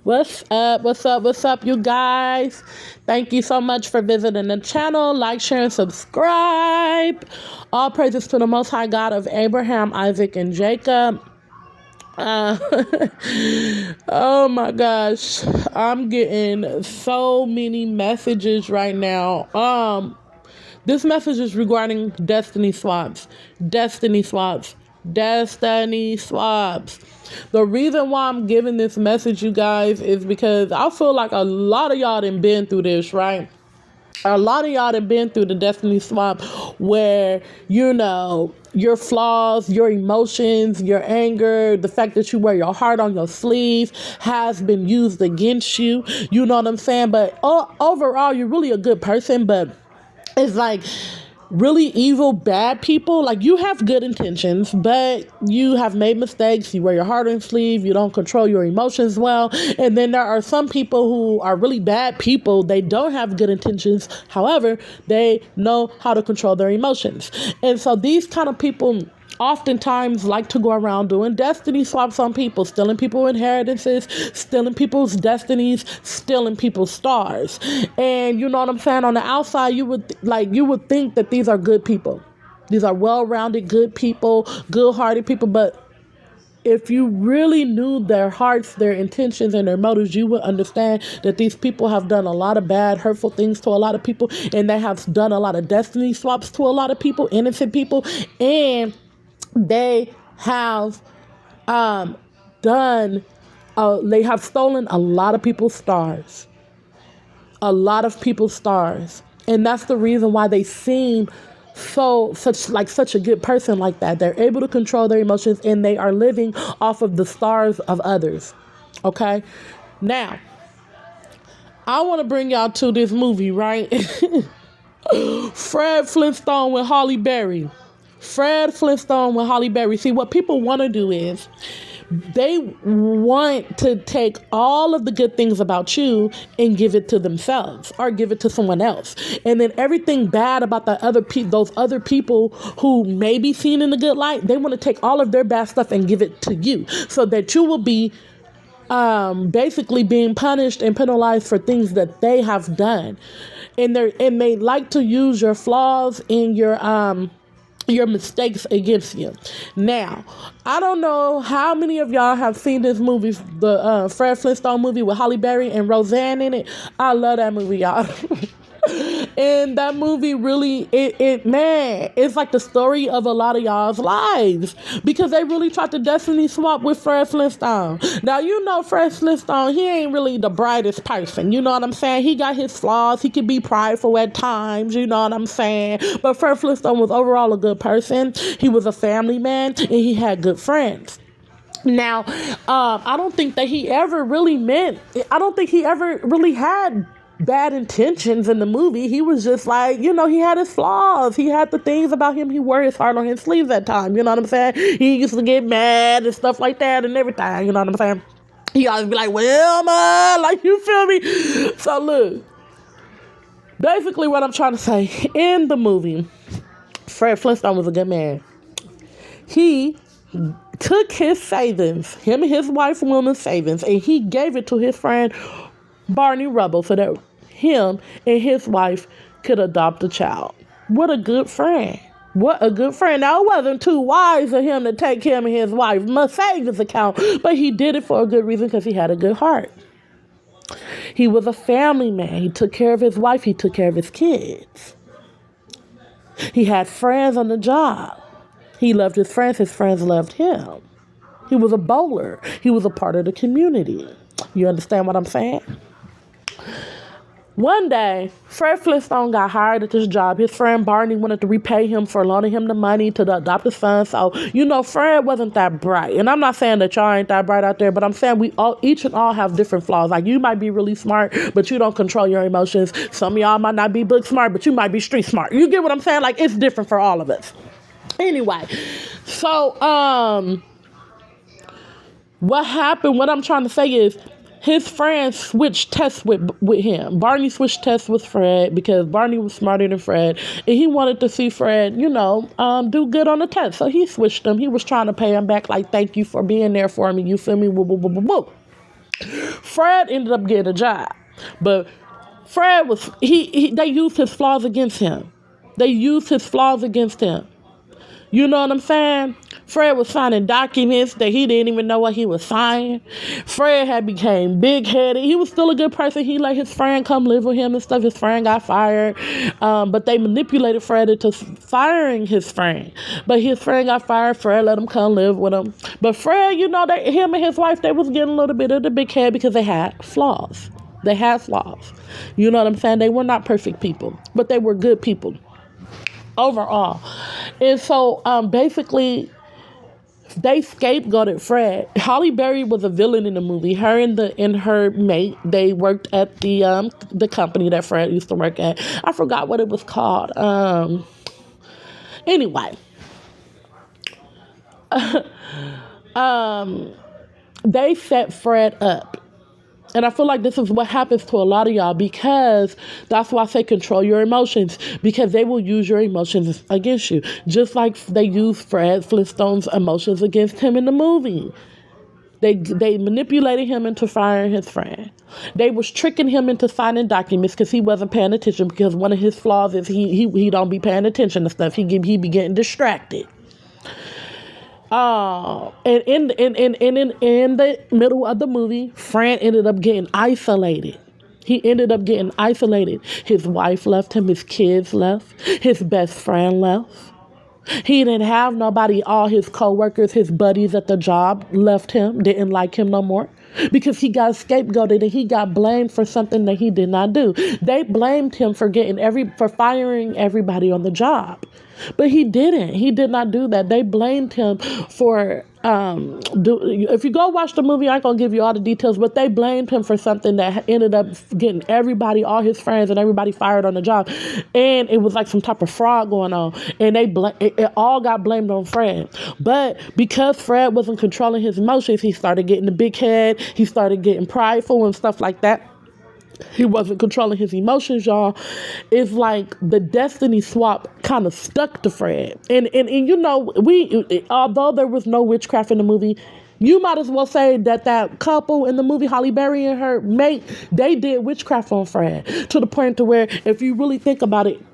What's up? What's up? What's up, you guys? Thank you so much for visiting the channel. Like, share, and subscribe. All praises to the Most High God of Abraham, Isaac, and Jacob. Uh, oh my gosh, I'm getting so many messages right now. This message is regarding destiny swaps. Destiny swaps. Destiny swaps. The reason why I'm giving this message, you guys, is because I feel like a lot of y'all done been through this, right? A lot of y'all have been through the destiny swap where, your flaws, your emotions, your anger, the fact that you wear your heart on your sleeve has been used against you. You know what I'm saying? But overall, you're really a good person, but it's like really evil, bad people. Like, you have good intentions, but you have made mistakes. You wear your heart on your sleeve. You don't control your emotions well. And then there are some people who are really bad people. They don't have good intentions. However, they know how to control their emotions. And so these kind of people oftentimes like to go around doing destiny swaps on people, stealing people's inheritances, stealing people's destinies, stealing people's stars. And you know what I'm saying? On the outside, you would think that these are good people. These are well-rounded, good people, good-hearted people. But if you really knew their hearts, their intentions, and their motives, you would understand that these people have done a lot of bad, hurtful things to a lot of people, and they have done a lot of destiny swaps to a lot of people, innocent people, and they have they have stolen a lot of people's stars. A lot of people's stars. And that's the reason why they seem such a good person like that. They're able to control their emotions, and they are living off of the stars of others. Okay? Now, I want to bring y'all to this movie, right? Fred Flintstone with Halle Berry. Fred Flintstone with Halle Berry. See, what people want to do is they want to take all of the good things about you and give it to themselves or give it to someone else. And then everything bad about those other people who may be seen in a good light, they want to take all of their bad stuff and give it to you so that you will be basically being punished and penalized for things that they have done. And they like to use your flaws and your mistakes against you. Now, I don't know how many of y'all have seen this movie, the Fred Flintstone movie with Halle Berry and Roseanne in it. I love that movie, y'all. And that movie really, it's like the story of a lot of y'all's lives, because they really tried to destiny swap with Fred Flintstone. Now, Fred Flintstone, he ain't really the brightest person. You know what I'm saying? He got his flaws. He can be prideful at times. You know what I'm saying? But Fred Flintstone was overall a good person. He was a family man, and he had good friends. Now, I don't think he ever really had bad intentions in the movie. He was just like, he had his flaws. He had the things about him. He wore his heart on his sleeves at times. You know what I'm saying? He used to get mad and stuff like that and everything. You know what I'm saying? He always be like, well, man, like, you feel me? So look, basically what I'm trying to say, in the movie, Fred Flintstone was a good man. He took his savings, him and his wife Wilma's savings, and he gave it to his friend Barney Rubble so that him and his wife could adopt a child. What a good friend. What a good friend. Now, it wasn't too wise of him to take him and his wife savings account, but he did it for a good reason, because he had a good heart. He was a family man. He took care of his wife. He took care of his kids. He had friends on the job. He loved his friends. His friends loved him. He was a bowler. He was a part of the community. You understand what I'm saying? One day, Fred Flintstone got hired at this job. His friend Barney wanted to repay him for loaning him the money to adopt his son. So, Fred wasn't that bright. And I'm not saying that y'all ain't that bright out there, but I'm saying we each and all have different flaws. Like, you might be really smart, but you don't control your emotions. Some of y'all might not be book smart, but you might be street smart. You get what I'm saying? Like, it's different for all of us. Anyway, so, what happened, what I'm trying to say is, his friends switched tests with him. Barney switched tests with Fred because Barney was smarter than Fred. And he wanted to see Fred, do good on the test. So he switched them. He was trying to pay him back, like, thank you for being there for me. You feel me? Woo, woo, woo, woo, woo. Fred ended up getting a job, but Fred was they used his flaws against him. They used his flaws against him. You know what I'm saying? Fred was signing documents that he didn't even know what he was signing. Fred had became big-headed. He was still a good person. He let his friend come live with him and stuff. His friend got fired. But they manipulated Fred into firing his friend. But his friend got fired. Fred let him come live with him. But Fred, him and his wife, they was getting a little bit of the big head because they had flaws. They had flaws. You know what I'm saying? They were not perfect people, but they were good people overall. And so basically they scapegoated Fred. Halle Berry was a villain in the movie. Her and her mate, they worked at the company that Fred used to work at. I forgot what it was called. Anyway. They set Fred up. And I feel like this is what happens to a lot of y'all, because that's why I say control your emotions, because they will use your emotions against you. Just like they used Fred Flintstone's emotions against him in the movie. They manipulated him into firing his friend. They was tricking him into signing documents because he wasn't paying attention, because one of his flaws is he don't be paying attention to stuff. He be getting distracted. And in the middle of the movie, Fran ended up getting isolated. He ended up getting isolated. His wife left him. His kids left. His best friend left. He didn't have nobody. All his co-workers, his buddies at the job left him, didn't like him no more, because he got scapegoated and he got blamed for something that he did not do. They blamed him for firing everybody on the job. But he didn't. He did not do that. They blamed him for, if you go watch the movie, I ain't going to give you all the details, but they blamed him for something that ended up getting everybody, all his friends and everybody fired on the job. And it was like some type of fraud going on. And it all got blamed on Fred. But because Fred wasn't controlling his emotions, he started getting the big head. He started getting prideful and stuff like that. He wasn't controlling his emotions, y'all. It's like the destiny swap kind of stuck to Fred. And although there was no witchcraft in the movie, you might as well say that couple in the movie, Halle Berry and her mate, they did witchcraft on Fred, to the point to where, if you really think about it,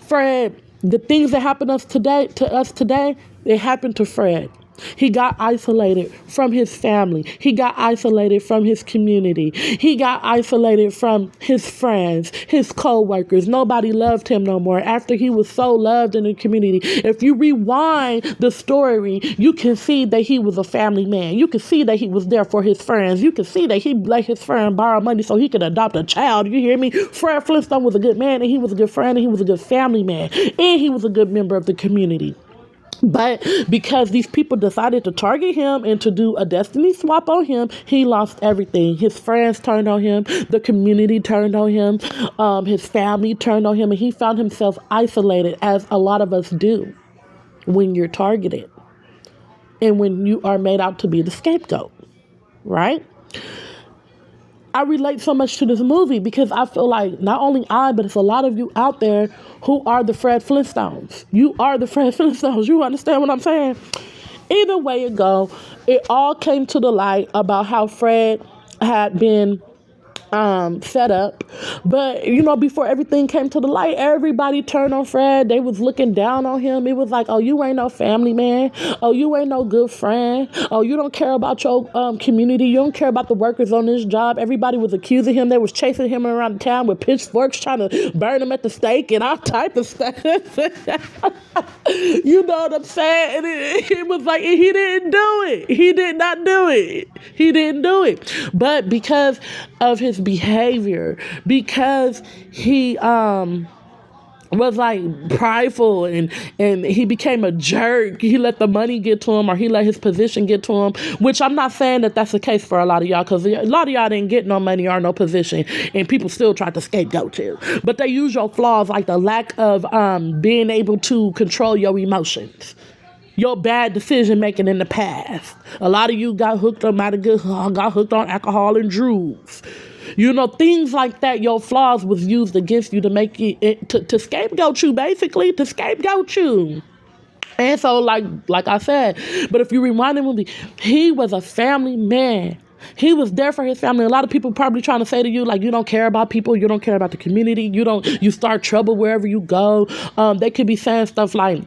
Fred, the things that happen to us today, it happened to Fred. He got isolated from his family. He got isolated from his community. He got isolated from his friends, his co-workers. Nobody loved him no more after he was so loved in the community. If you rewind the story, you can see that he was a family man. You can see that he was there for his friends. You can see that he let his friend borrow money so he could adopt a child. You hear me? Fred Flintstone was a good man, and he was a good friend, and he was a good family man, and he was a good member of the community. But because these people decided to target him and to do a destiny swap on him, he lost everything. His friends turned on him. The community turned on him. His family turned on him. And he found himself isolated, as a lot of us do when you're targeted and when you are made out to be the scapegoat, right? I relate so much to this movie because I feel like not only but it's a lot of you out there who are the Fred Flintstones. You are the Fred Flintstones. You understand what I'm saying? Either way it go, it all came to the light about how Fred had been set up. But before everything came to the light, everybody turned on Fred. They was looking down on him. It was like, oh, you ain't no family man. Oh, you ain't no good friend. Oh, you don't care about your community. You don't care about the workers on this job. Everybody was accusing him. They was chasing him around town with pitchforks, trying to burn him at the stake and all type of stuff. You know what I'm saying? And it was like, he didn't do it. He did not do it. He didn't do it. But because of his behavior, because he was like prideful and he became a jerk, he let the money get to him, or he let his position get to him, which I'm not saying that that's the case for a lot of y'all, because a lot of y'all didn't get no money or no position and people still tried to scapegoat you. But they use your flaws, like the lack of being able to control your emotions, your bad decision making in the past. A lot of you got hooked on alcohol and drugs. Things like that. Your flaws was used against you to make you to scapegoat you, basically, to scapegoat you. And so, like I said, but if you rewind the movie, he was a family man. He was there for his family. A lot of people probably trying to say to you, like, you don't care about people, you don't care about the community, you start trouble wherever you go. They could be saying stuff like,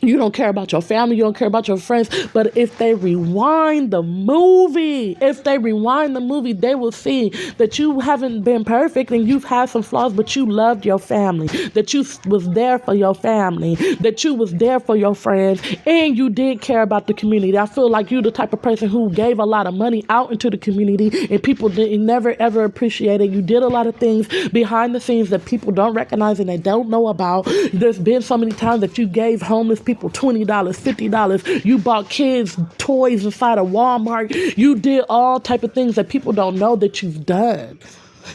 you don't care about your family, you don't care about your friends. But if they rewind the movie, they will see that you haven't been perfect and you've had some flaws, but you loved your family, that you was there for your family, that you was there for your friends, and you did care about the community. I feel like you're the type of person who gave a lot of money out into the community and people didn't never ever appreciate it. You did a lot of things behind the scenes that people don't recognize and they don't know about. There's been so many times that you gave homeless people $20, $50. You bought kids toys inside of Walmart. You did all type of things that people don't know that you've done.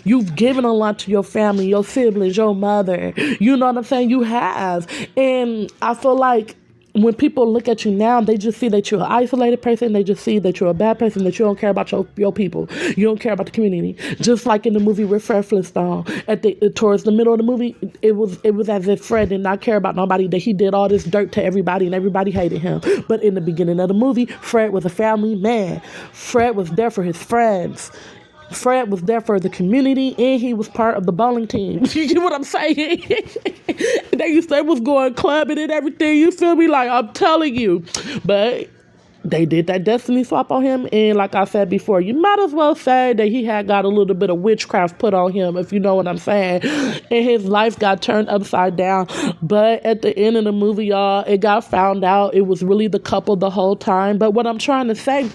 You've given a lot to your family, your siblings, your mother. You know what I'm saying? You have. And I feel like when people look at you now, they just see that you're an isolated person. They just see that you're a bad person, that you don't care about your people. You don't care about the community. Just like in the movie with Fred Flintstone, towards the middle of the movie, it was as if Fred did not care about nobody, that he did all this dirt to everybody and everybody hated him. But in the beginning of the movie, Fred was a family man. Fred was there for his friends. Fred was there for the community, and he was part of the bowling team. You know what I'm saying? They used to say was going clubbing and everything. You feel me? Like, I'm telling you. But they did that destiny swap on him, and like I said before, you might as well say that he had got a little bit of witchcraft put on him, if you know what I'm saying. And his life got turned upside down. But at the end of the movie, y'all, it got found out it was really the couple the whole time. But what I'm trying to say,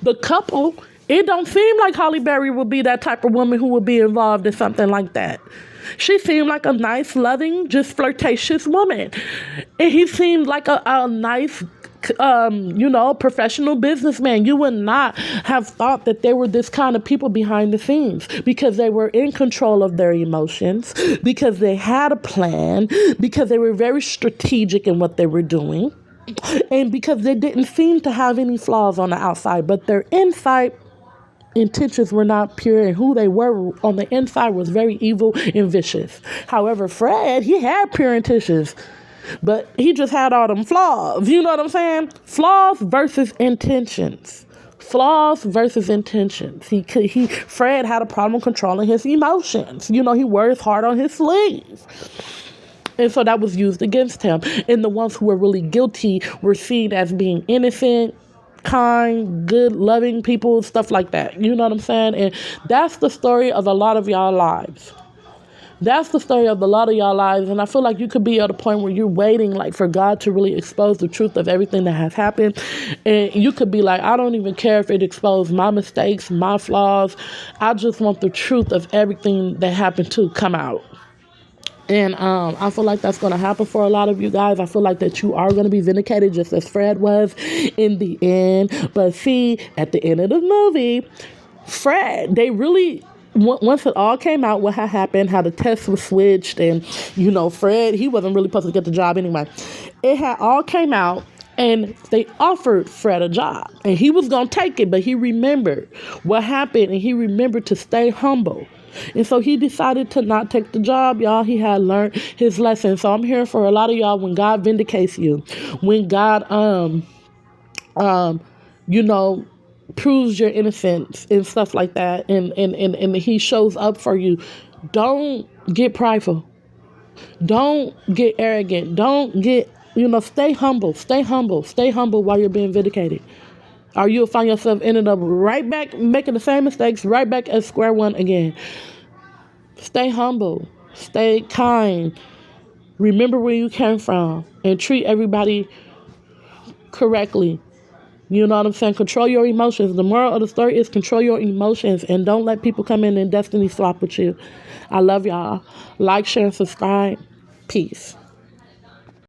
the couple, it don't seem like Holly Berry would be that type of woman who would be involved in something like that. She seemed like a nice, loving, just flirtatious woman. And he seemed like a nice, professional businessman. You would not have thought that they were this kind of people behind the scenes, because they were in control of their emotions, because they had a plan, because they were very strategic in what they were doing, and because they didn't seem to have any flaws on the outside, but their inside intentions were not pure, and who they were on the inside was very evil and vicious. However, Fred, he had pure intentions, but he just had all them flaws. You know what I'm saying? Flaws versus intentions. Flaws versus intentions. Fred had a problem controlling his emotions. He wore his heart on his sleeve. And so that was used against him. And the ones who were really guilty were seen as being innocent, kind, good, loving people, stuff like that. You know what I'm saying? And that's the story of a lot of y'all lives. That's the story of a lot of y'all lives. And I feel like you could be at a point where you're waiting like for God to really expose the truth of everything that has happened. And you could be like, I don't even care if it exposed my mistakes, my flaws. I just want the truth of everything that happened to come out. And I feel like that's going to happen for a lot of you guys. I feel like that you are going to be vindicated just as Fred was in the end. But see, at the end of the movie, Fred, they really, once it all came out, what had happened, how the test was switched, and, Fred, he wasn't really supposed to get the job anyway. It had all came out, and they offered Fred a job. And he was going to take it, but he remembered what happened, and he remembered to stay humble. And so he decided to not take the job, y'all. He had learned his lesson. So I'm here for a lot of y'all. When God vindicates you, when God, proves your innocence and stuff like that, and he shows up for you, don't get prideful. Don't get arrogant. Don't get, stay humble. Stay humble. Stay humble while you're being vindicated. Or you'll find yourself ending up right back making the same mistakes, right back at square one again. Stay humble. Stay kind. Remember where you came from and treat everybody correctly. You know what I'm saying? Control your emotions. The moral of the story is control your emotions and don't let people come in and destiny swap with you. I love y'all. Like, share, and subscribe. Peace.